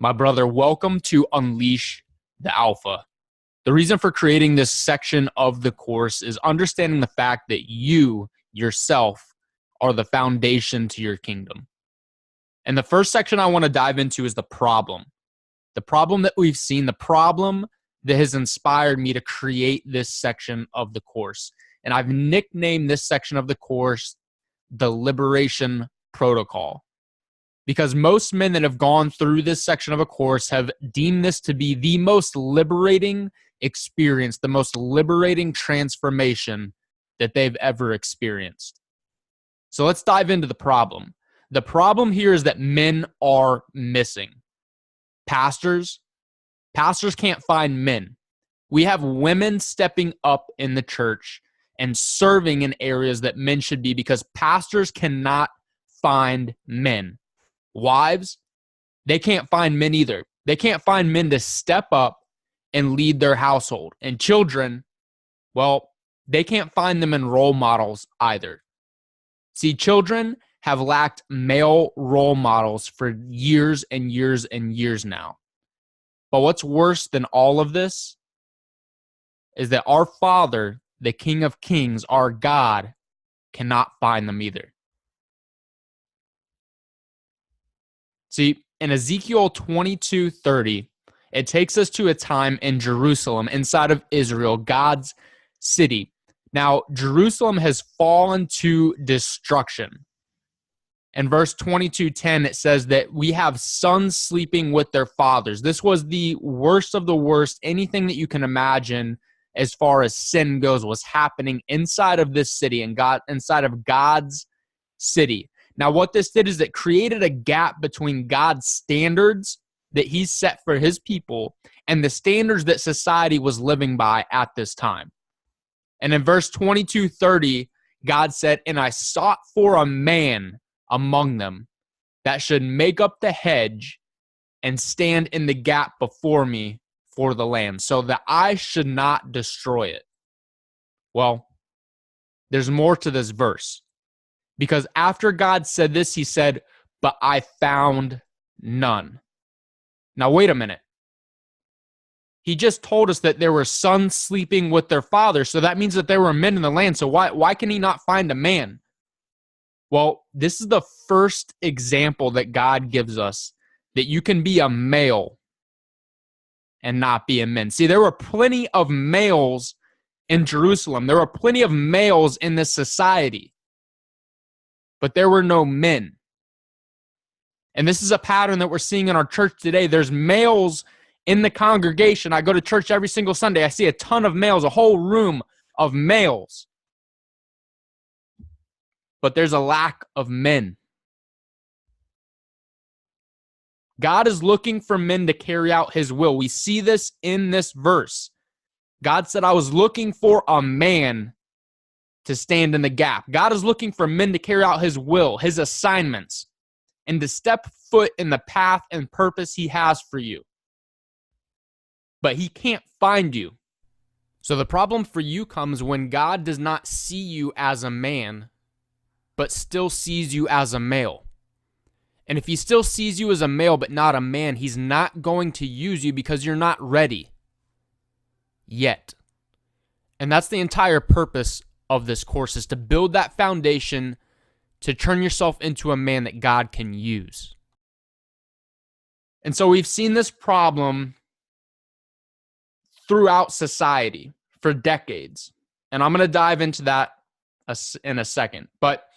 My brother, welcome to Unleash the Alpha. The reason for creating this section of the course is understanding the fact that you yourself are the foundation to your kingdom. And the first section I want to dive into is the problem. The problem that we've seen, the problem that has inspired me to create this section of the course. And I've nicknamed this section of the course the Liberation Protocol. Because most men that have gone through this section of a course have deemed this to be the most liberating experience, the most liberating transformation that they've ever experienced. So let's dive into the problem. The problem here is that men are missing. Pastors can't find men. We have women stepping up in the church and serving in areas that men should be because pastors cannot find men. Wives, they can't find men either. They can't find men to step up and lead their household. And children, well, they can't find them in role models either. See, children have lacked male role models for years and years and years now. But what's worse than all of this is that our Father, the King of Kings, our God, cannot find them either. See, in Ezekiel 22:30, it takes us to a time in Jerusalem, inside of Israel, God's city. Now, Jerusalem has fallen to destruction. In verse 22:10, it says that we have sons sleeping with their fathers. This was the worst of the worst. Anything that you can imagine as far as sin goes was happening inside of this city and inside of God's city. Now, what this did is it created a gap between God's standards that he set for his people and the standards that society was living by at this time. And in verse 22:30, God said, "And I sought for a man among them that should make up the hedge and stand in the gap before me for the land, so that I should not destroy it." Well, there's more to this verse. Because after God said this, he said, "But I found none." Now, wait a minute. He just told us that there were sons sleeping with their fathers, so that means that there were men in the land. So why can he not find a man? Well, this is the first example that God gives us that you can be a male and not be a man. See, there were plenty of males in Jerusalem. There were plenty of males in this society. But there were no men. And this is a pattern that we're seeing in our church today. There's males in the congregation. I go to church every single Sunday. I see a ton of males, a whole room of males. But there's a lack of men. God is looking for men to carry out his will. We see this in this verse. God said, "I was looking for a man to stand in the gap." God is looking for men to carry out his will, his assignments, and to step foot in the path and purpose he has for you. But he can't find you. So the problem for you comes when God does not see you as a man, but still sees you as a male. And if he still sees you as a male but not a man, he's not going to use you because you're not ready yet. And that's the entire purpose of this course, is to build that foundation to turn yourself into a man that God can use. And so we've seen this problem throughout society for decades. And I'm going to dive into that in a second. But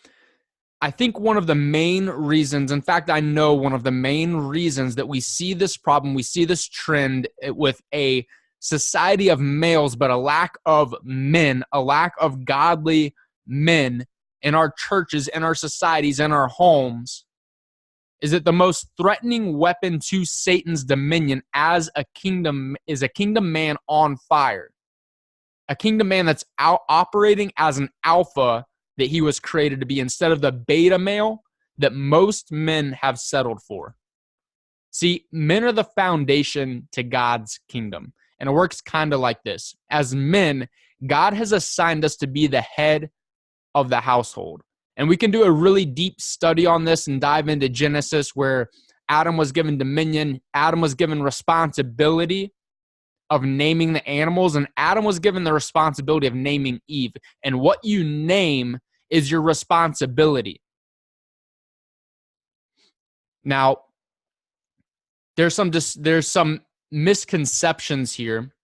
I think one of the main reasons, in fact, I know one of the main reasons that we see this problem, we see this trend with a society of males, but a lack of men, a lack of godly men in our churches, in our societies, in our homes, is that the most threatening weapon to Satan's dominion as a kingdom is a kingdom man on fire. A kingdom man that's out operating as an alpha that he was created to be, instead of the beta male that most men have settled for. See, men are the foundation to God's kingdom. And it works kind of like this. As men, God has assigned us to be the head of the household. And we can do a really deep study on this and dive into Genesis, where Adam was given dominion. Adam was given responsibility of naming the animals, and Adam was given the responsibility of naming Eve. And what you name is your responsibility. Now, there's some misconceptions here.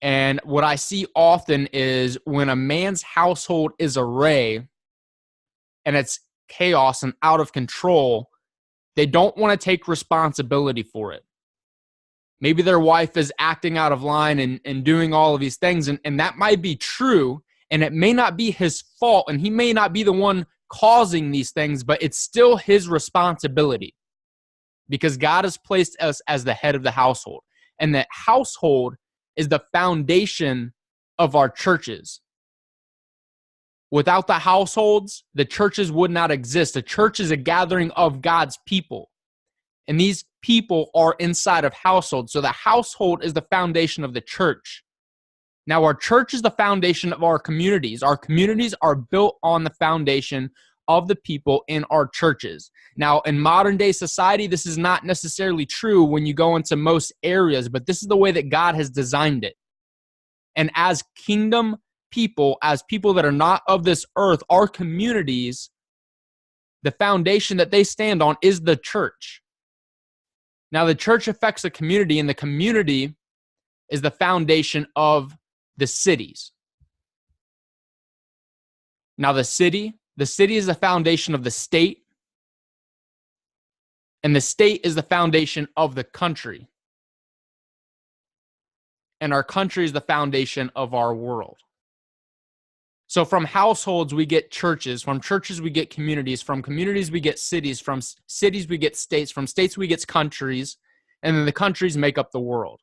And what I see often is when a man's household is array and it's chaos and out of control, they don't want to take responsibility for it. Maybe their wife is acting out of line and doing all of these things, and that might be true, and it may not be his fault, and he may not be the one causing these things, but it's still his responsibility because God has placed us as the head of the household, and the household is the foundation of our churches. Without the households, the churches would not exist. The church is a gathering of God's people. And these people are inside of households. So the household is the foundation of the church. Now, our church is the foundation of our communities. Our communities are built on the foundation of the people in our churches. Now, in modern day society, this is not necessarily true when you go into most areas, but this is the way that God has designed it. And as kingdom people, as people that are not of this earth, our communities, the foundation that they stand on is the church. Now, the church affects the community, and the community is the foundation of the cities. Now, the city is the foundation of the state, and the state is the foundation of the country. And our country is the foundation of our world. So from households, we get churches. From churches, we get communities. From communities, we get cities. From cities, we get states. From states, we get countries. And then the countries make up the world.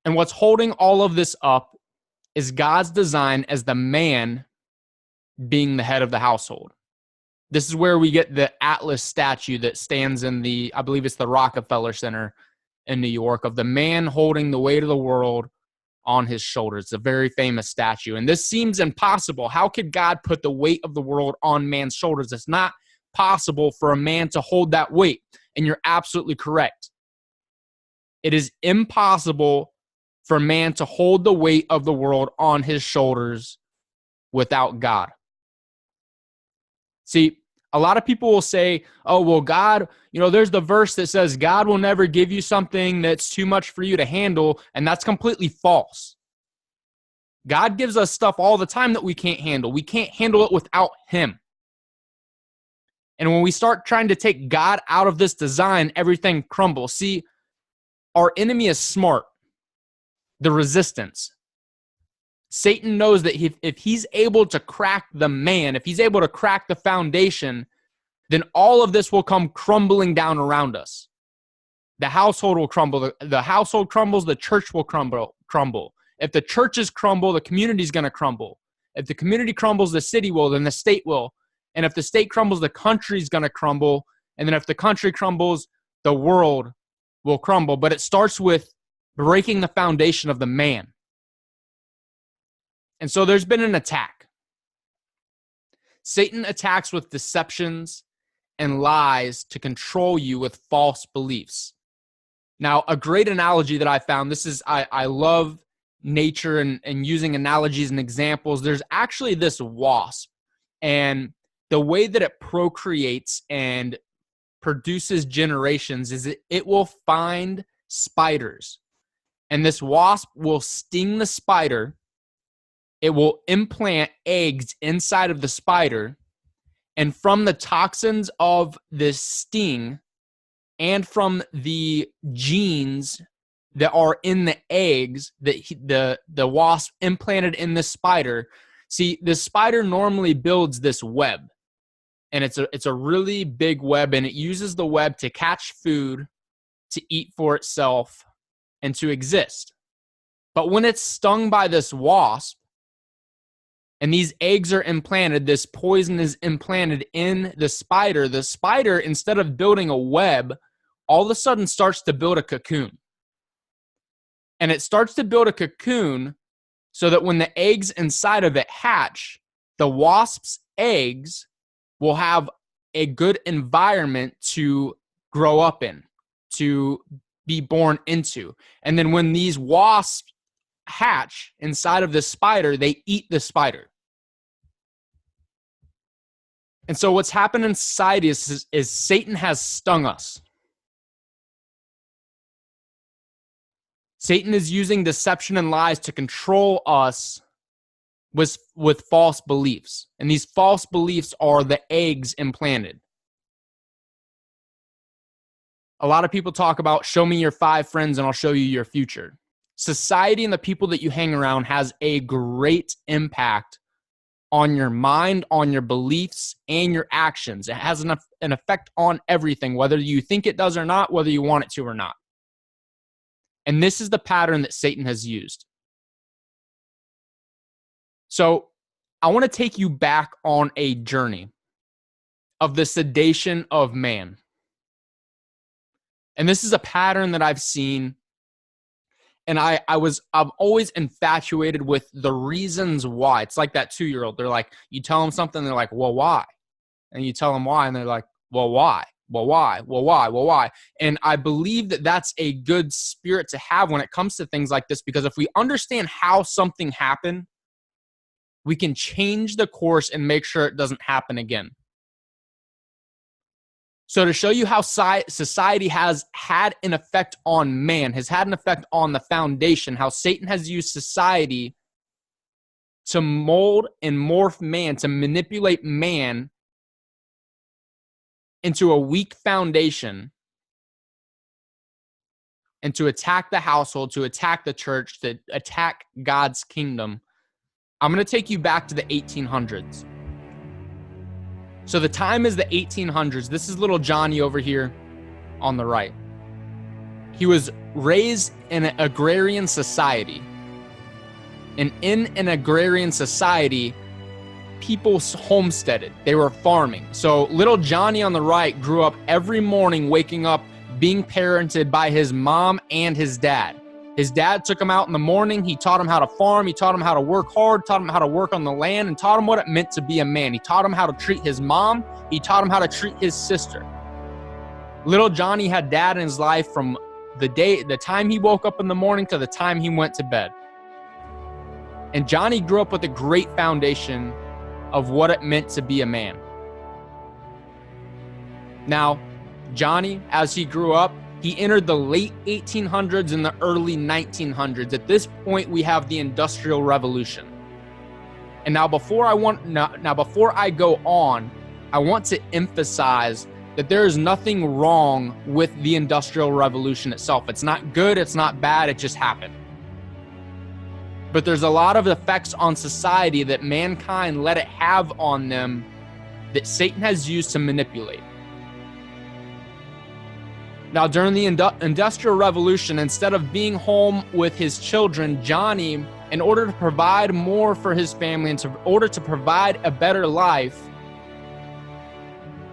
And what's holding all of this up is God's design as the man being the head of the household. This is where we get the Atlas statue that stands in I believe it's the Rockefeller Center in New York, of the man holding the weight of the world on his shoulders. It's a very famous statue. And this seems impossible. How could God put the weight of the world on man's shoulders? It's not possible for a man to hold that weight. And you're absolutely correct. It is impossible for man to hold the weight of the world on his shoulders without God. See, a lot of people will say, oh, well, God, there's the verse that says God will never give you something that's too much for you to handle, and that's completely false. God gives us stuff all the time that we can't handle. We can't handle it without him. And when we start trying to take God out of this design, everything crumbles. See, our enemy is smart. The resistance. Satan knows that if he's able to crack the man, if he's able to crack the foundation, then all of this will come crumbling down around us. The household will crumble. The household crumbles, the church will crumble. If the churches crumble, the community's going to crumble. If the community crumbles, the city will, then the state will. And if the state crumbles, the country's going to crumble. And then if the country crumbles, the world will crumble. But it starts with breaking the foundation of the man. And so there's been an attack. Satan attacks with deceptions and lies to control you with false beliefs. Now, a great analogy that I found, I love nature and using analogies and examples. There's actually this wasp, and the way that it procreates and produces generations is it will find spiders. And this wasp will sting the spider. It will implant eggs inside of the spider, and from the toxins of this sting and from the genes that are in the eggs that the wasp implanted in the spider. See, the spider normally builds this web, and it's a really big web, and it uses the web to catch food, to eat for itself, and to exist. But when it's stung by this wasp, and these eggs are implanted, this poison is implanted in the spider, instead of building a web, all of a sudden starts to build a cocoon. And it starts to build a cocoon so that when the eggs inside of it hatch, the wasp's eggs will have a good environment to grow up in, to be born into. And then when these wasps hatch inside of the spider, they eat the spider. And so what's happened in society is Satan has stung us. Satan is using deception and lies to control us with false beliefs. And these false beliefs are the eggs implanted. A lot of people talk about, show me your 5 friends and I'll show you your future. Society and the people that you hang around has a great impact on your mind, on your beliefs, and your actions. It has an effect on everything, whether you think it does or not, whether you want it to or not. And this is the pattern that Satan has used. So I want to take you back on a journey of the sedation of man. And this is a pattern that I've seen. And I'm always infatuated with the reasons why. It's like that 2-year-old. They're like, you tell them something, they're like, well, why? And you tell them why, and they're like, well, why? Well, why? Well, why? Well, why? And I believe that that's a good spirit to have when it comes to things like this, because if we understand how something happened, we can change the course and make sure it doesn't happen again. So to show you how society has had an effect on man, has had an effect on the foundation, how Satan has used society to mold and morph man, to manipulate man into a weak foundation, and to attack the household, to attack the church, to attack God's kingdom. I'm going to take you back to the 1800s. So the time is the 1800s. This is little Johnny over here on the right. He was raised in an agrarian society. And in an agrarian society, people homesteaded. They were farming. So little Johnny on the right grew up every morning waking up, being parented by his mom and his dad. His dad took him out in the morning. He taught him how to farm. He taught him how to work hard, taught him how to work on the land, and taught him what it meant to be a man. He taught him how to treat his mom. He taught him how to treat his sister. Little Johnny had dad in his life from the time he woke up in the morning to the time he went to bed. And Johnny grew up with a great foundation of what it meant to be a man. Now, Johnny, as he grew up, he entered the late 1800s and the early 1900s. At this point, we have the Industrial Revolution. And now before I go on, I want to emphasize that there is nothing wrong with the Industrial Revolution itself. It's not good, it's not bad, it just happened. But there's a lot of effects on society that mankind let it have on them that Satan has used to manipulate. Now, during the Industrial Revolution, instead of being home with his children, Johnny, in order to provide more for his family and in order to provide a better life,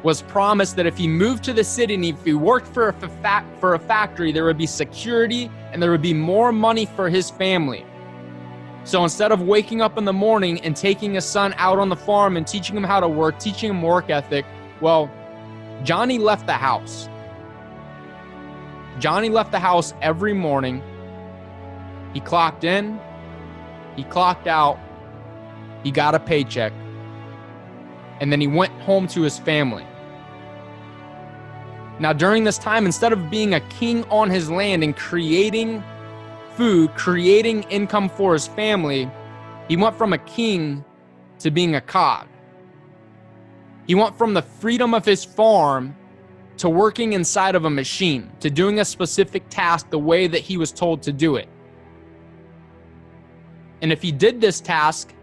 was promised that if he moved to the city and if he worked for a factory, there would be security and there would be more money for his family. So instead of waking up in the morning and taking his son out on the farm and teaching him how to work, teaching him work ethic, well, Johnny left the house. Johnny left the house every morning. He clocked in, he clocked out, he got a paycheck, and then he went home to his family. Now, during this time, instead of being a king on his land and creating food, creating income for his family, he went from a king to being a cog. He went from the freedom of his farm to working inside of a machine, to doing a specific task the way that he was told to do it. And if he did this task,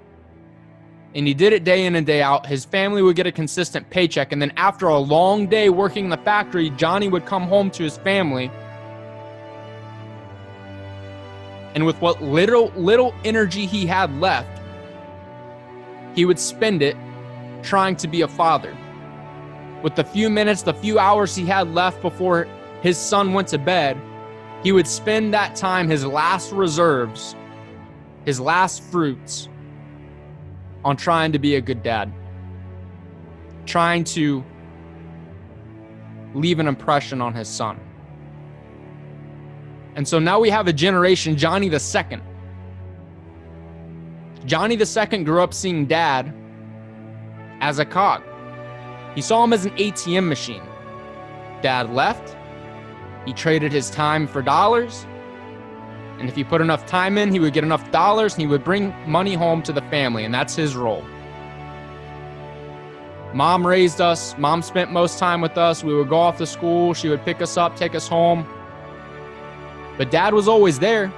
and he did it day in and day out, his family would get a consistent paycheck. And then after a long day working in the factory, Johnny would come home to his family. And with what little energy he had left, he would spend it trying to be a father. With the few minutes, the few hours he had left before his son went to bed, he would spend that time, his last reserves, his last fruits, on trying to be a good dad, trying to leave an impression on his son. And so now we have a generation, Johnny the Second. Johnny the Second grew up seeing dad as a cog. He saw him as an ATM machine. Dad left. He traded his time for dollars. And if he put enough time in, he would get enough dollars and he would bring money home to the family. And that's his role. Mom raised us. Mom spent most time with us. We would go off to school. She would pick us up, take us home. But dad was always there.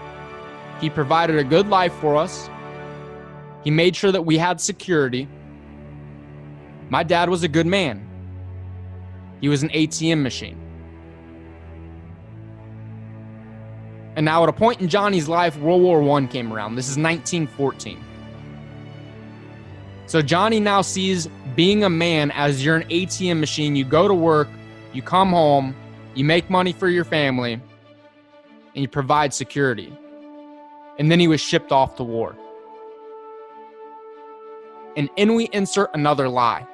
He provided a good life for us. He made sure that we had security. My dad was a good man. He was an ATM machine. And now at a point in Johnny's life, World War I came around. This is 1914. So Johnny now sees being a man as you're an ATM machine. You go to work, you come home, you make money for your family, and you provide security. And then he was shipped off to war. And in we insert another lie.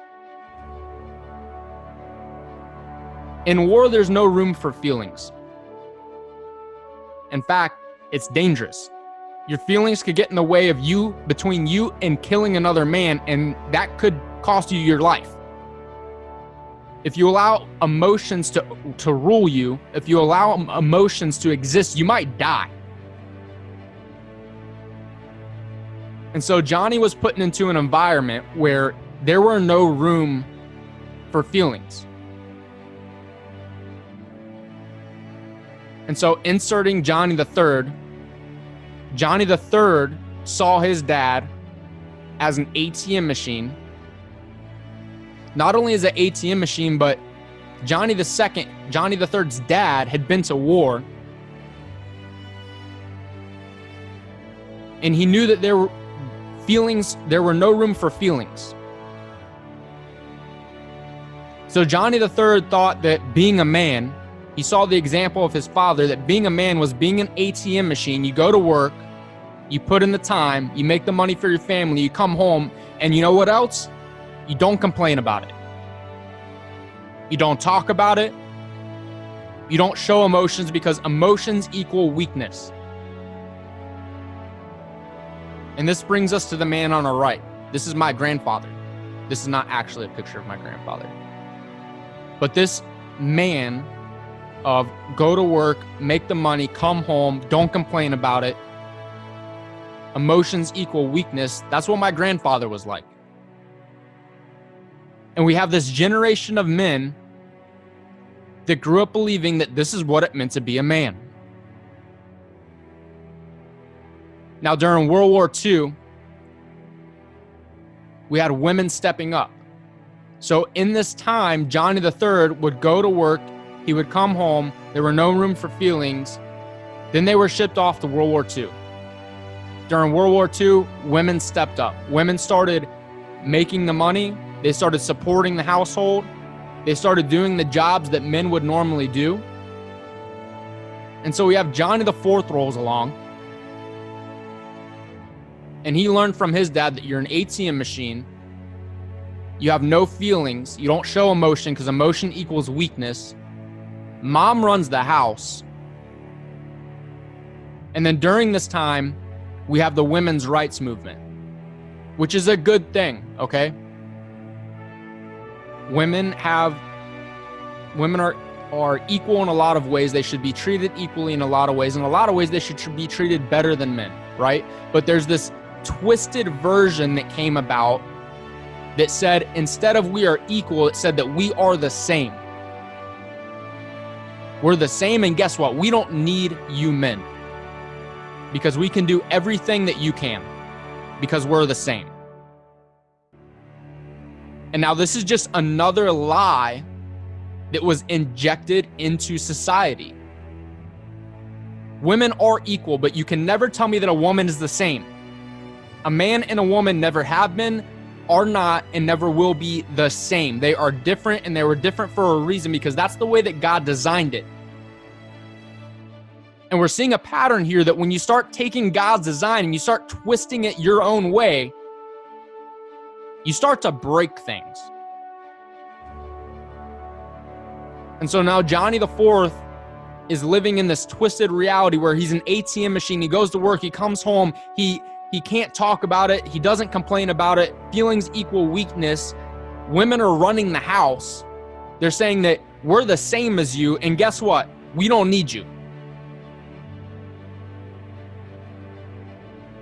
In war, there's no room for feelings. In fact, it's dangerous. Your feelings could get in the way of you, between you and killing another man, and that could cost you your life. If you allow emotions to rule you, if you allow emotions to exist, you might die. And so Johnny was put into an environment where there were no room for feelings. And so inserting Johnny the Third, Johnny the Third saw his dad as an ATM machine. Not only as an ATM machine, but Johnny the Second, Johnny the Third's dad, had been to war. And he knew that there were no room for feelings. So Johnny the Third thought that being a man, he saw the example of his father, that being a man was being an ATM machine. You go to work, you put in the time, you make the money for your family, you come home, and you know what else? You don't complain about it. You don't talk about it. You don't show emotions, because emotions equal weakness. And this brings us to the man on our right. This is my grandfather. This is not actually a picture of my grandfather. But this man of go to work, make the money, come home, don't complain about it. Emotions equal weakness. That's what my grandfather was like. And we have this generation of men that grew up believing that this is what it meant to be a man. Now, during World War II, we had women stepping up. So in this time, Johnny the Third would go to work, he would come home, there were no room for feelings. Then they were shipped off to World War II. During World War II, women stepped up. Women started making the money. They started supporting the household. They started doing the jobs that men would normally do. And so we have Johnny the Fourth rolls along. And he learned from his dad that you're an ATM machine. You have no feelings. You don't show emotion, because emotion equals weakness. Mom runs the house. And then during this time, we have the women's rights movement, which is a good thing, okay? Women are equal in a lot of ways. They should be treated equally in a lot of ways. In a lot of ways, they should be treated better than men, right? But there's this twisted version that came about that said, instead of we are equal, it said that we are the same. We're the same, and guess what? We don't need you men, because we can do everything that you can, because we're the same. And now this is just another lie that was injected into society. Women are equal, but you can never tell me that a woman is the same. A man and a woman never have been, are not, and never will be the same. They are different, and they were different for a reason, because that's the way that God designed it. And we're seeing a pattern here that when you start taking God's design and you start twisting it your own way, you start to break things. And so now Johnny the Fourth is living in this twisted reality where he's an ATM machine. He goes to work, he comes home, he can't talk about it, he doesn't complain about it. Feelings equal weakness. Women are running the house. They're saying that we're the same as you, and guess what? We don't need you.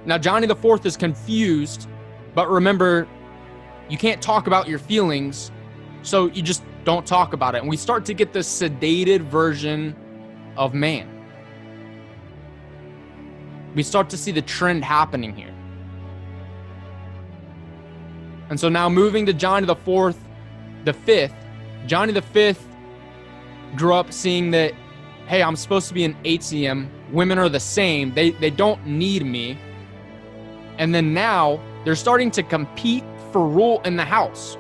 Now Johnny the Fourth is confused, but remember, you can't talk about your feelings, so you just don't talk about it. And we start to get this sedated version of man. We start to see the trend happening here. And so now moving to Johnny the Fourth, the Fifth, Johnny the Fifth grew up seeing that, hey, I'm supposed to be an ATM. Women are the same. They don't need me. And then now they're starting to compete for rule in the house.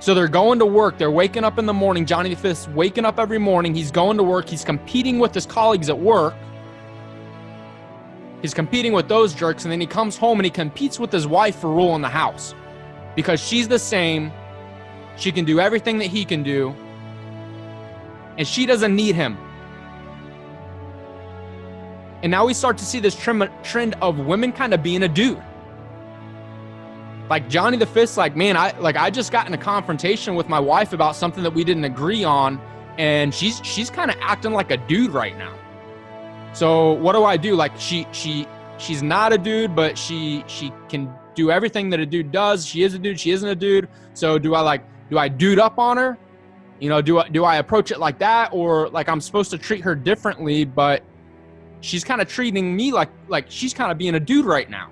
So they're going to work. They're waking up in the morning. Johnny the Fifth's waking up every morning. He's going to work. He's competing with his colleagues at work. He's competing with those jerks. And then he comes home and he competes with his wife for rule in the house. Because she's the same. She can do everything that he can do. And she doesn't need him. And now we start to see this trend of women kind of being a dude. Like Johnny the Fifth's like, man, I just got in a confrontation with my wife about something that we didn't agree on, and she's kind of acting like a dude right now. So what do I do? Like she's not a dude, but she can do everything that a dude does. She is a dude, she isn't a dude. So do I dude up on her? You know, do I approach it like that, or like I'm supposed to treat her differently, but she's kind of treating me like she's kind of being a dude right now.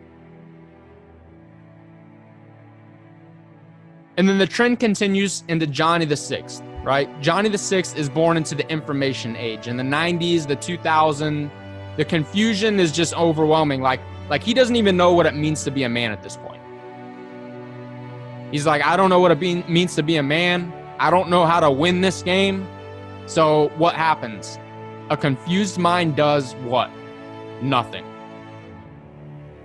And then the trend continues into Johnny the Sixth, right? Johnny the Sixth is born into the information age. In the 90s, the 2000s, the confusion is just overwhelming. Like he doesn't even know what it means to be a man at this point. He's like, I don't know what it means to be a man. I don't know how to win this game. So what happens? A confused mind does what? Nothing.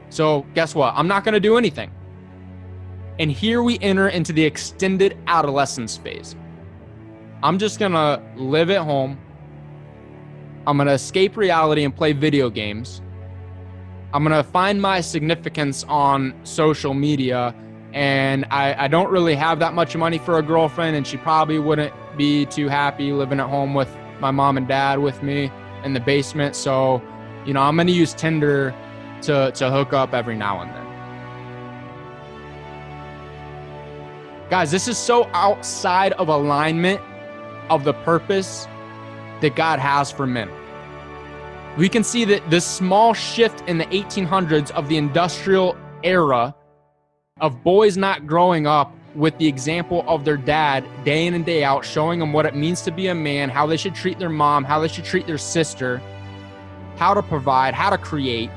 So guess what? I'm not going to do anything. And here we enter into the extended adolescence phase. I'm just going to live at home. I'm going to escape reality and play video games. I'm going to find my significance on social media. And I don't really have that much money for a girlfriend, and she probably wouldn't be too happy living at home with my mom and dad with me in the basement. So, you know, I'm going to use Tinder to hook up every now and then. Guys, this is so outside of alignment of the purpose that God has for men. We can see that this small shift in the 1800s of the industrial era of boys not growing up with the example of their dad day in and day out, showing them what it means to be a man, how they should treat their mom, how they should treat their sister, how to provide, how to create,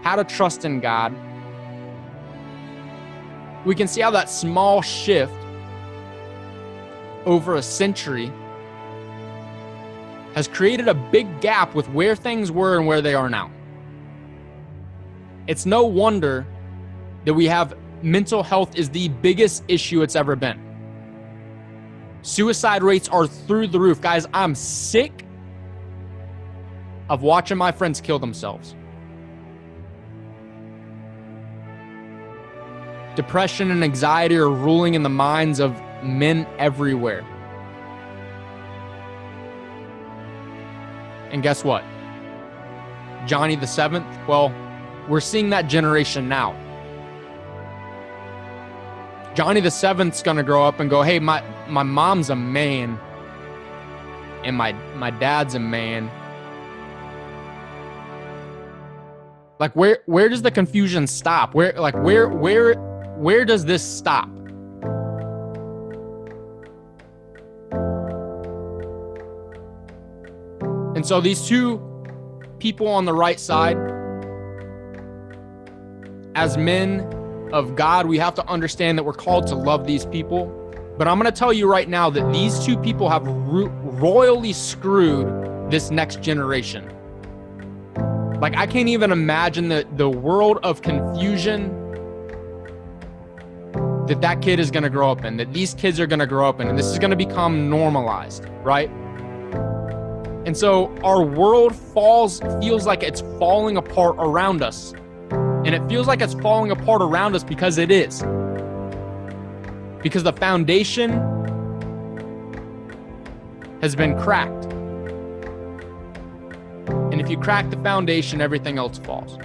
how to trust in God. We can see how that small shift over a century has created a big gap with where things were and where they are now. It's no wonder that we have mental health is the biggest issue it's ever been. Suicide rates are through the roof. Guys, I'm sick of watching my friends kill themselves. Depression and anxiety are ruling in the minds of men everywhere. And guess what? Johnny the Seventh, well, we're seeing that generation now. Johnny the Seventh's gonna grow up and go, hey, my mom's a man and my dad's a man. Like where does the confusion stop? Where does this stop? And so these two people on the right side, as men of God, we have to understand that we're called to love these people. But I'm going to tell you right now that these two people have royally screwed this next generation. Like, I can't even imagine the world of confusion that kid is going to grow up in, that these kids are going to grow up in, and this is going to become normalized, right? And so our world feels like it's falling apart around us. And it feels like it's falling apart around us because it is. Because the foundation has been cracked. And if you crack the foundation, everything else falls.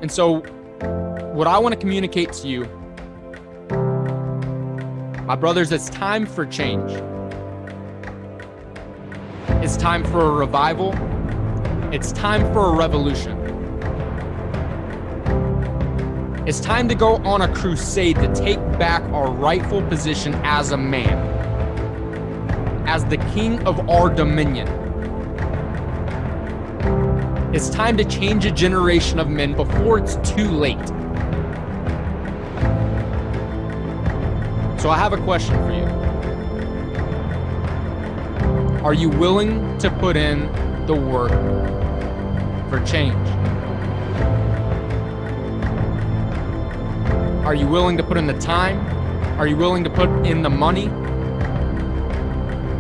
And so what I want to communicate to you, my brothers, it's time for change. It's time for a revival. It's time for a revolution. It's time to go on a crusade to take back our rightful position as a man, as the king of our dominion. It's time to change a generation of men before it's too late. So I have a question for you. Are you willing to put in the work for change? Are you willing to put in the time? Are you willing to put in the money?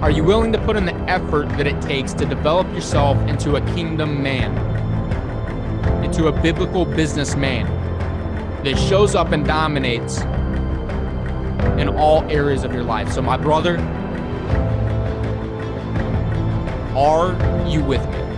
Are you willing to put in the effort that it takes to develop yourself into a kingdom man, into a biblical businessman that shows up and dominates in all areas of your life? So my brother, are you with me?